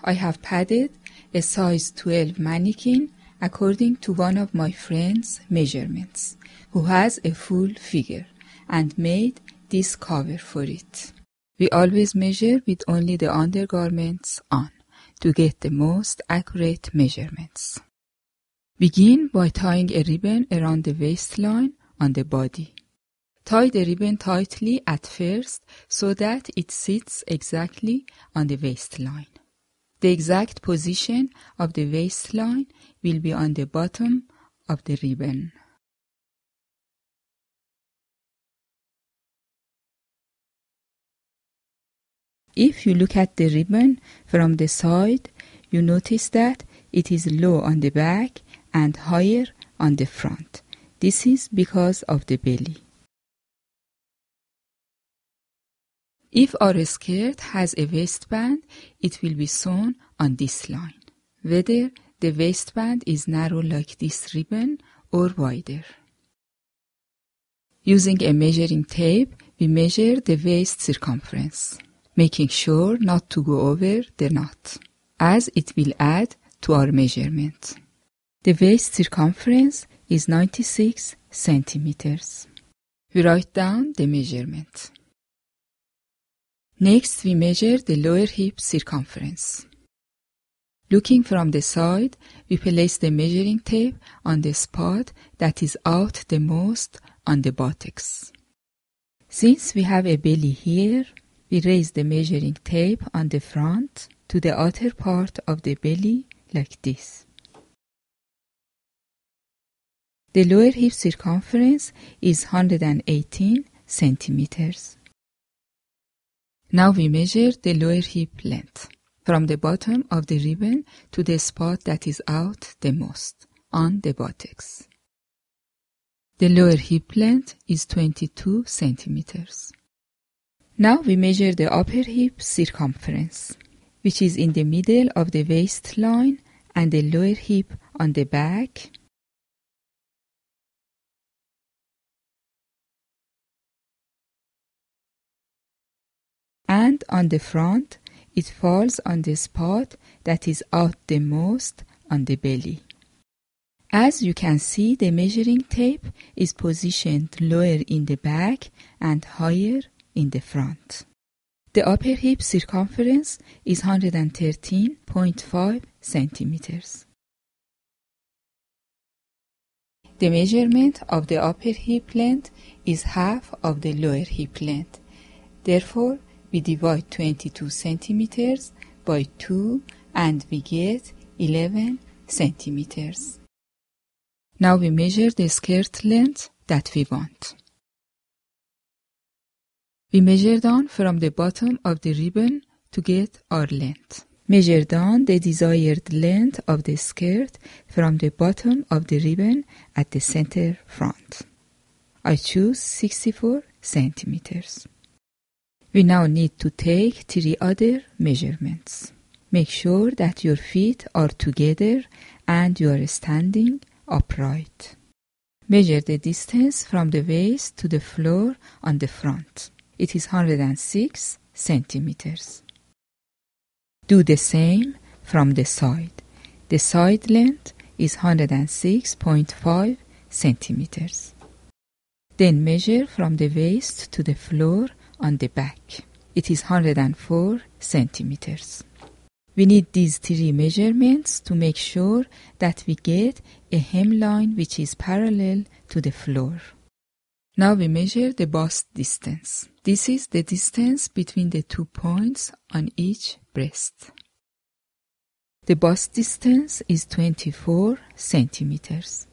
I have padded a size 12 mannequin according to one of my friend's measurements, who has a full figure, and made this cover for it. We always measure with only the undergarments on to get the most accurate measurements. Begin by tying a ribbon around the waistline on the body. Tie the ribbon tightly at first so that it sits exactly on the waistline. The exact position of the waistline will be on the bottom of the ribbon. If you look at the ribbon from the side, you notice that it is low on the back and higher on the front. This is because of the belly. If our skirt has a waistband, it will be sewn on this line, whether the waistband is narrow like this ribbon or wider. Using a measuring tape, we measure the waist circumference, making sure not to go over the knot, as it will add to our measurement. The waist circumference is 96 centimeters. We write down the measurement. Next, we measure the lower hip circumference. Looking from the side, we place the measuring tape on the spot that is out the most on the buttocks. Since we have a belly here, we raise the measuring tape on the front to the outer part of the belly like this. The lower hip circumference is 118 centimeters. Now we measure the lower hip length, from the bottom of the ribbon to the spot that is out the most, on the buttocks. The lower hip length is 22 centimeters. Now we measure the upper hip circumference, which is in the middle of the waistline and the lower hip on the back, and on the front, it falls on the spot that is out the most on the belly. As you can see, the measuring tape is positioned lower in the back and higher in the front. The upper hip circumference is 113.5 centimeters. The measurement of the upper hip length is half of the lower hip length. Therefore, we divide 22 centimeters by 2 and we get 11 centimeters. Now we measure the skirt length that we want. We measure down from the bottom of the ribbon to get our length. Measure down the desired length of the skirt from the bottom of the ribbon at the center front. I choose 64 centimeters. We now need to take 3 other measurements. Make sure that your feet are together and you are standing upright. Measure the distance from the waist to the floor on the front. It is 106 centimeters. Do the same from the side. The side length is 106.5 centimeters. Then measure from the waist to the floor on the back. It is 104 centimeters. We need these 3 measurements to make sure that we get a hemline which is parallel to the floor. Now we measure the bust distance. This is the distance between the 2 points on each breast. The bust distance is 24 centimeters.